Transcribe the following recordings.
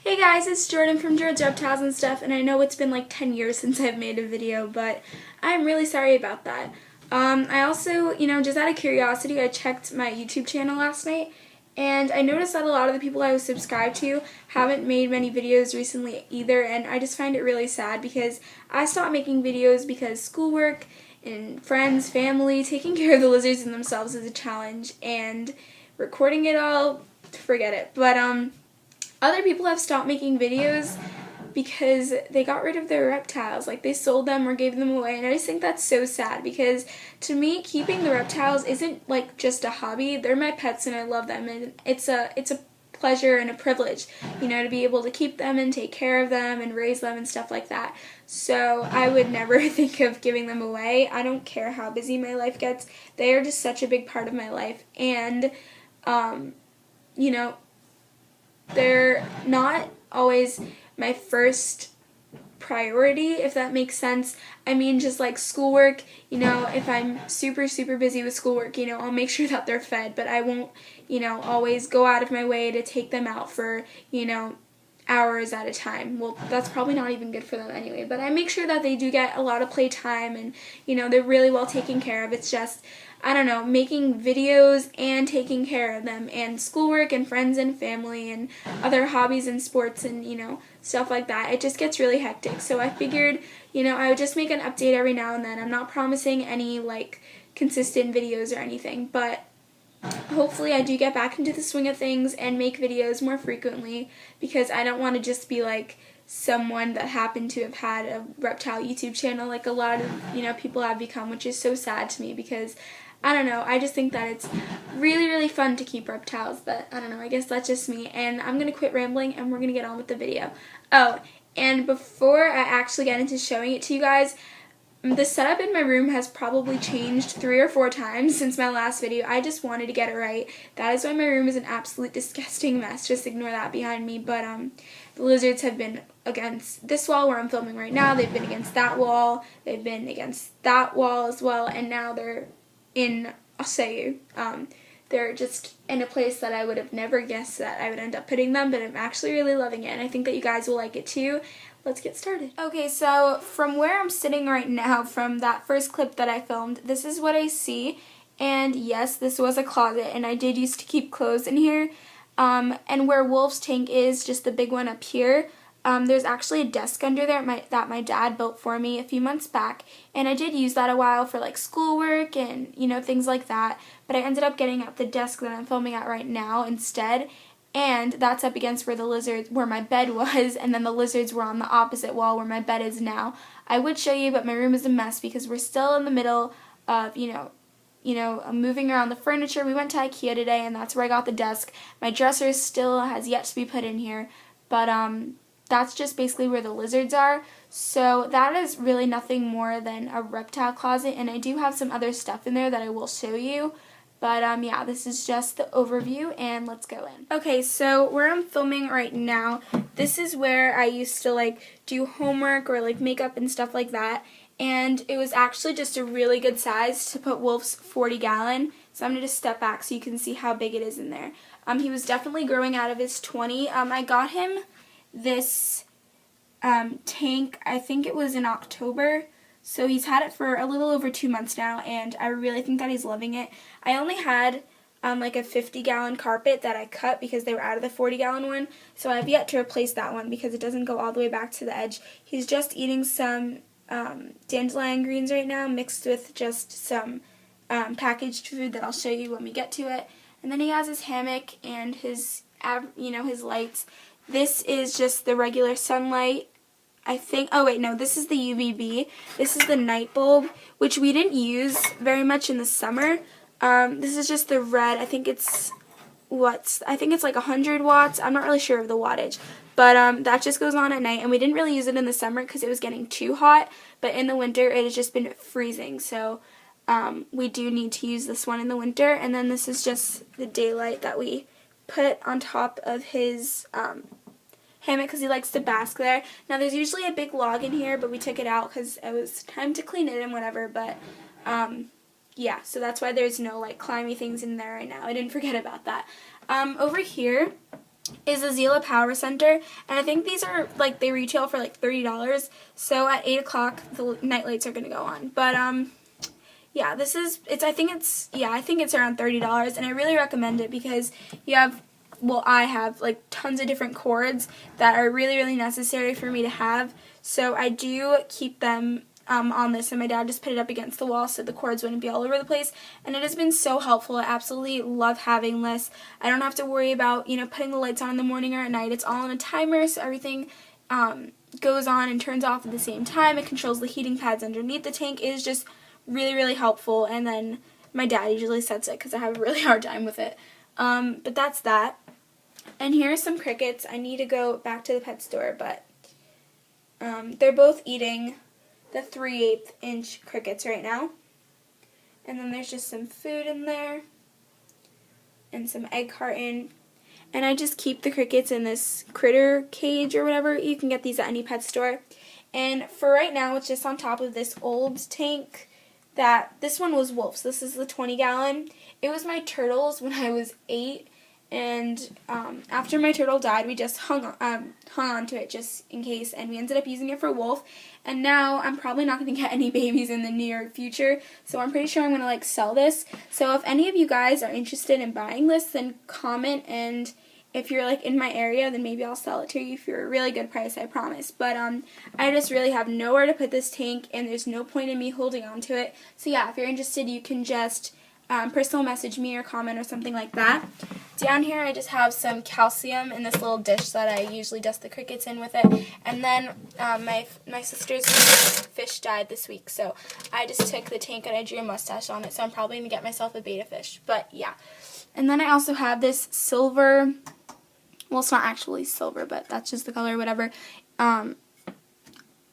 Hey guys, it's Jordan from Jordan's Reptiles and Stuff, and I know it's been like 10 years since I've made a video, but I'm really sorry about that. I also, just out of curiosity, I checked my YouTube channel last night, and I noticed that a lot of the people I was subscribed to haven't made many videos recently either, and I just find it really sad because I stopped making videos because schoolwork and friends, family, taking care of the lizards and themselves is a challenge, and recording it all, forget it. But, other people have stopped making videos because they got rid of their reptiles. Like, they sold them or gave them away, and I just think that's so sad because, to me, keeping the reptiles isn't, like, just a hobby. They're my pets, and I love them, and it's a pleasure and a privilege, to be able to keep them and take care of them and raise them and stuff like that. So I would never think of giving them away. I don't care how busy my life gets. They are just such a big part of my life, and, they're not always my first priority, if that makes sense. I mean, just like schoolwork, if I'm super, super busy with schoolwork, I'll make sure that they're fed, but I won't, always go out of my way to take them out for, hours at a time. Well, that's probably not even good for them anyway, but I make sure that they do get a lot of playtime and, they're really well taken care of. It's just, I don't know, making videos and taking care of them and schoolwork and friends and family and other hobbies and sports and, stuff like that. It just gets really hectic. So I figured, I would just make an update every now and then. I'm not promising any, consistent videos or anything, but hopefully I do get back into the swing of things and make videos more frequently because I don't want to just be someone that happened to have had a reptile YouTube channel like a lot of people have become, which is so sad to me because I don't know, I just think that it's really, really fun to keep reptiles, but I don't know, I guess that's just me, and I'm going to quit rambling and we're going to get on with the video. Oh, and before I actually get into showing it to you guys, the setup in my room has probably changed 3 or 4 times since my last video. I just wanted to get it right. That is why my room is an absolute disgusting mess. Just ignore that behind me. But the lizards have been against this wall where I'm filming right now. They've been against that wall. They've been against that wall as well. And now they're in Osayu. They're just in a place that I would have never guessed that I would end up putting them, but I'm actually really loving it, and I think that you guys will like it too. Let's get started. Okay, so from where I'm sitting right now, from that first clip that I filmed, this is what I see, and yes, this was a closet, and I did used to keep clothes in here, and where Wolf's tank is, just the big one up here, there's actually a desk under there that my dad built for me a few months back, and I did use that a while for schoolwork and things like that, but I ended up getting at the desk that I'm filming at right now instead, and that's up against where my bed was, and then the lizards were on the opposite wall where my bed is now. I would show you, but my room is a mess because we're still in the middle of, moving around the furniture. We went to IKEA today, and that's where I got the desk. My dresser still has yet to be put in here, but that's just basically where the lizards are. So that is really nothing more than a reptile closet, and I do have some other stuff in there that I will show you. But yeah, this is just the overview, and let's go in. Okay, so where I'm filming right now, this is where I used to do homework or makeup and stuff like that. And it was actually just a really good size to put Wolf's 40-gallon. So I'm going to just step back so you can see how big it is in there. He was definitely growing out of his 20. I got him this tank, I think it was in October. So he's had it for a little over 2 months now, and I really think that he's loving it. I only had a 50-gallon carpet that I cut because they were out of the 40-gallon one, so I've yet to replace that one because it doesn't go all the way back to the edge. He's just eating some dandelion greens right now mixed with just some packaged food that I'll show you when we get to it. And then he has his hammock and his lights. This is just the regular sunlight. I think, oh wait, no, this is the UVB. This is the night bulb, which we didn't use very much in the summer. This is just the red. I think it's 100 watts. I'm not really sure of the wattage. But that just goes on at night, and we didn't really use it in the summer because it was getting too hot. But in the winter, it has just been freezing. So we do need to use this one in the winter. And then this is just the daylight that we put on top of his hammock because he likes to bask there. Now there's usually a big log in here, but we took it out because it was time to clean it and whatever, but yeah, so that's why there's no climby things in there right now. I didn't forget about that. Over here is the Zila Power Center, and I think these are, like, they retail for like $30, so at 8 o'clock the night lights are going to go on. But yeah, I think it's around $30, and I really recommend it because I have like tons of different cords that are really, really necessary for me to have, so I do keep them on this, and my dad just put it up against the wall so the cords wouldn't be all over the place, and it has been so helpful. I absolutely love having this. I don't have to worry about, putting the lights on in the morning or at night. It's all on a timer, so everything goes on and turns off at the same time. It controls the heating pads underneath the tank. It is just really, really helpful, and then my dad usually sets it because I have a really hard time with it. But that's that. And here are some crickets. I need to go back to the pet store, but they're both eating the 3/8 inch crickets right now. And then there's just some food in there and some egg carton. And I just keep the crickets in this critter cage or whatever. You can get these at any pet store. And for right now, it's just on top of this old tank this one was Wolf's. This is the 20-gallon. It was my turtle's when I was 8. And after my turtle died, we just hung on to it just in case, and we ended up using it for Wolf. And now I'm probably not going to get any babies in the near future, so I'm pretty sure I'm going to sell this. So if any of you guys are interested in buying this, then comment, and if you're in my area, then maybe I'll sell it to you for a really good price, I promise. But I just really have nowhere to put this tank, and there's no point in me holding on to it. So yeah, if you're interested, you can just personal message me or comment or something like that. Down here I just have some calcium in this little dish that I usually dust the crickets in with it. And then my sister's fish died this week, so I just took the tank and I drew a mustache on it, so I'm probably going to get myself a betta fish. But yeah. And then I also have this silver, well, it's not actually silver, but that's just the color, whatever.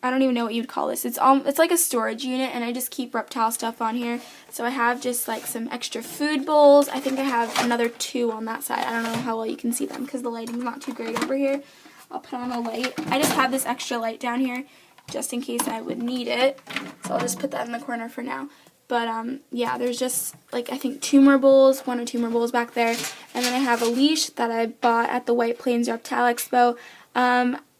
I don't even know what you'd call this. It's like a storage unit, and I just keep reptile stuff on here. So I have just some extra food bowls. I think I have another 2 on that side. I don't know how well you can see them because the lighting's not too great over here. I'll put on a light. I just have this extra light down here just in case I would need it. So I'll just put that in the corner for now. But yeah, there's just I think 2 more bowls, 1 or 2 more bowls back there. And then I have a leash that I bought at the White Plains Reptile Expo.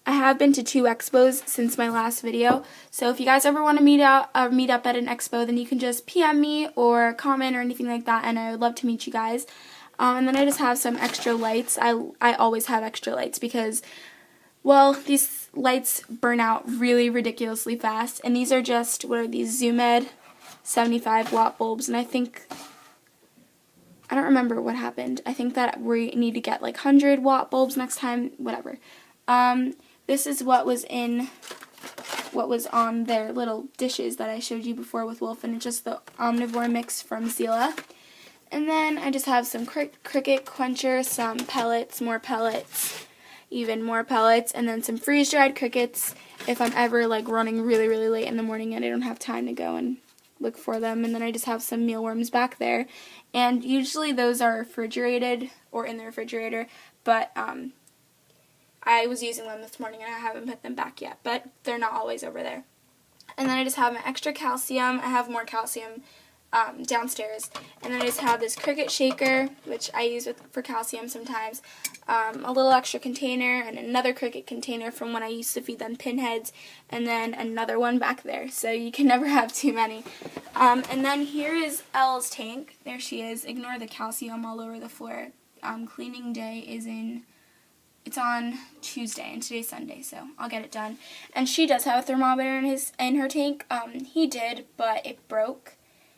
I have been to 2 expos since my last video, so if you guys ever want to meet up at an expo, then you can just PM me or comment or anything like that, and I would love to meet you guys. And then I just have some extra lights. I always have extra lights because, well, these lights burn out really ridiculously fast, and these are just, what are these, Zoomed 75 watt bulbs, and I don't remember what happened. I think that we need to get 100 watt bulbs next time, whatever. This is what was on their little dishes that I showed you before with Wolf, and it's just the omnivore mix from Zila. And then I just have some cricket quencher, some pellets, more pellets, even more pellets, and then some freeze-dried crickets if I'm ever running really, really late in the morning and I don't have time to go and look for them. And then I just have some mealworms back there, and usually those are refrigerated or in the refrigerator, but I was using them this morning and I haven't put them back yet, but they're not always over there. And then I just have my extra calcium. I have more calcium downstairs. And then I just have this cricket shaker, which I use for calcium sometimes, a little extra container, and another cricket container from when I used to feed them pinheads, and then another one back there. So you can never have too many. And then here is Elle's tank. There she is. Ignore the calcium all over the floor. Cleaning day is it's on Tuesday, and today's Sunday, so I'll get it done. And she does have a thermometer in her tank. He did, but it broke,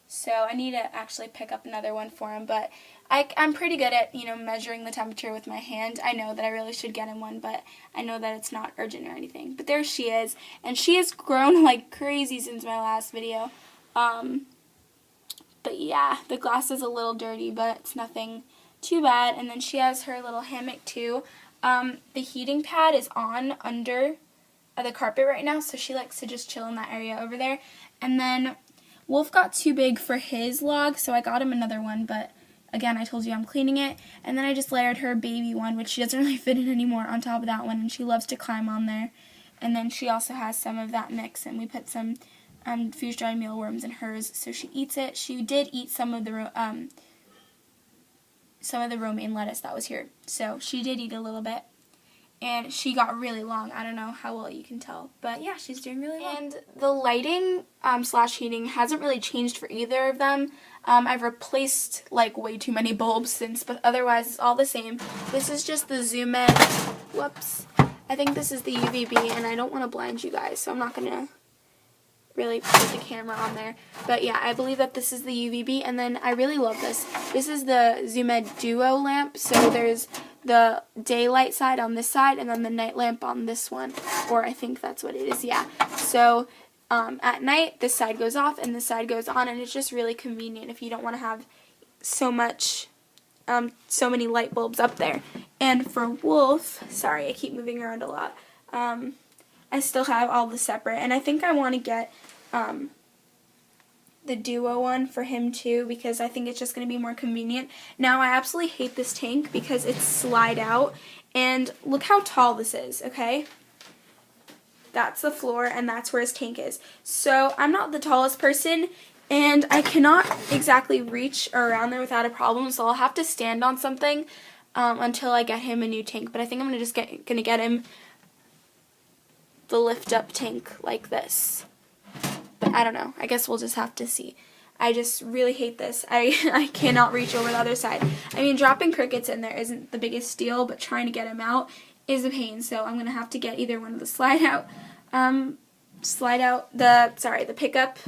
so I need to actually pick up another one for him. But I'm pretty good at measuring the temperature with my hand. I know that I really should get him one, but I know that it's not urgent or anything. But there she is, and she has grown like crazy since my last video. But yeah, the glass is a little dirty, but it's nothing too bad. And then she has her little hammock too. The heating pad is on under the carpet right now, so she likes to just chill in that area over there. And then Wolf got too big for his log, so I got him another one, but again, I told you I'm cleaning it. And then I just layered her baby one, which she doesn't really fit in anymore, on top of that one, and she loves to climb on there. And then she also has some of that mix, and we put some freeze-dried mealworms in hers, so she eats it. She did eat some of the some of the romaine lettuce that was here. So she did eat a little bit. And she got really long. I don't know how well you can tell. But yeah, she's doing really well. And the lighting slash heating hasn't really changed for either of them. I've replaced like way too many bulbs since, but otherwise it's all the same. This is just the Zoom Ed. Whoops. I think this is the UVB, and I don't want to blind you guys, so I'm not going to really put the camera on there. But yeah, I believe that this is the UVB, and then I really love this. This is the Zoom Ed Duo lamp, so there's the daylight side on this side, and then the night lamp on this one, or I think that's what it is, yeah. So at night, this side goes off, and this side goes on, and it's just really convenient if you don't want to have so many light bulbs up there. And for Wolf, sorry, I keep moving around a lot, I still have all the separate, and I think I want to get the Duo one for him too, because I think it's just going to be more convenient. Now, I absolutely hate this tank because it's slide out, and look how tall this is, okay? That's the floor, and that's where his tank is. So, I'm not the tallest person, and I cannot exactly reach around there without a problem, so I'll have to stand on something until I get him a new tank. But I think I'm gonna get him the lift-up tank like this. But I don't know. I guess we'll just have to see. I just really hate this. I cannot reach over the other side. I mean, dropping crickets in there isn't the biggest deal, but trying to get them out is a pain. So I'm going to have to get either one of the the pickup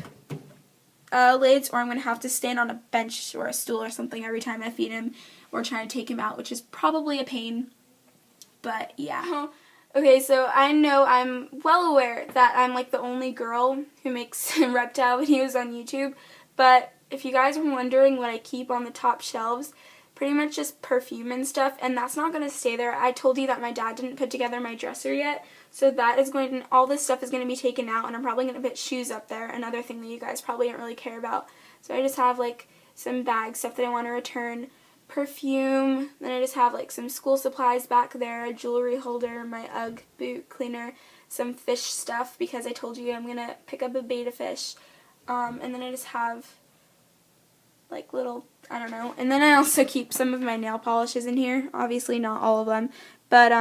lids, or I'm going to have to stand on a bench or a stool or something every time I feed him or try to take him out, which is probably a pain. But yeah. Okay, so I know I'm well aware that I'm like the only girl who makes reptile videos on YouTube, but if you guys are wondering what I keep on the top shelves, pretty much just perfume and stuff, and that's not going to stay there. I told you that my dad didn't put together my dresser yet, so that is all this stuff is going to be taken out, and I'm probably going to put shoes up there, another thing that you guys probably don't really care about. So I just have like some bag stuff that I want to return, perfume, then I just have like some school supplies back there, a jewelry holder, my UGG boot cleaner, some fish stuff because I told you I'm going to pick up a betta fish, and then I just have like little, I don't know, and then I also keep some of my nail polishes in here, obviously not all of them, but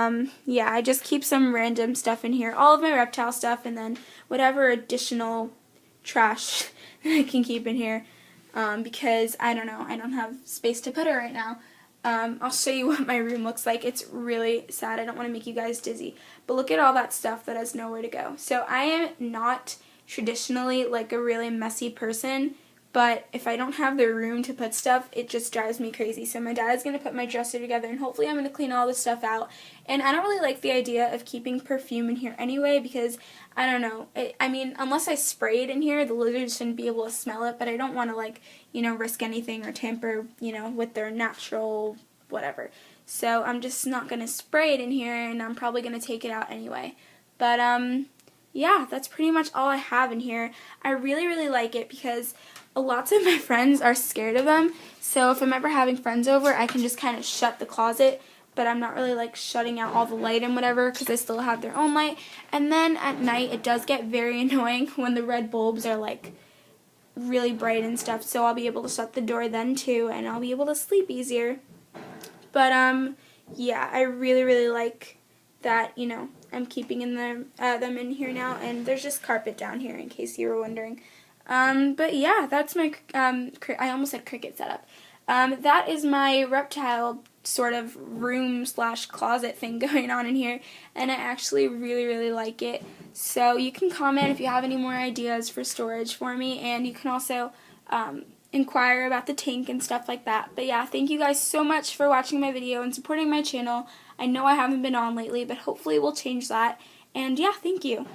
yeah, I just keep some random stuff in here, all of my reptile stuff, and then whatever additional trash I can keep in here. Because, I don't know, I don't have space to put it right now. I'll show you what my room looks like. It's really sad. I don't want to make you guys dizzy. But look at all that stuff that has nowhere to go. So I am not traditionally like a really messy person, but if I don't have the room to put stuff, it just drives me crazy. So my dad is going to put my dresser together, and hopefully I'm going to clean all this stuff out. And I don't really like the idea of keeping perfume in here anyway, because, I don't know, I mean, unless I spray it in here, the lizards shouldn't be able to smell it, but I don't want to, like, you know, risk anything or tamper, you know, with their natural whatever. So I'm just not going to spray it in here, and I'm probably going to take it out anyway. But, yeah, that's pretty much all I have in here. I really, really like it because lots of my friends are scared of them, so if I'm ever having friends over, I can just kind of shut the closet, but I'm not really like shutting out all the light and whatever because I still have their own light. And then at night, it does get very annoying when the red bulbs are like really bright and stuff, so I'll be able to shut the door then too, and I'll be able to sleep easier. But yeah, I really, really like that, you know, I'm keeping them in here now, and there's just carpet down here in case you were wondering. But yeah, that's my, I almost said cricket setup. That is my reptile sort of room slash closet thing going on in here, and I actually really, really like it. So you can comment if you have any more ideas for storage for me, and you can also, inquire about the tank and stuff like that. But yeah, thank you guys so much for watching my video and supporting my channel. I know I haven't been on lately, but hopefully we'll change that. And yeah, thank you.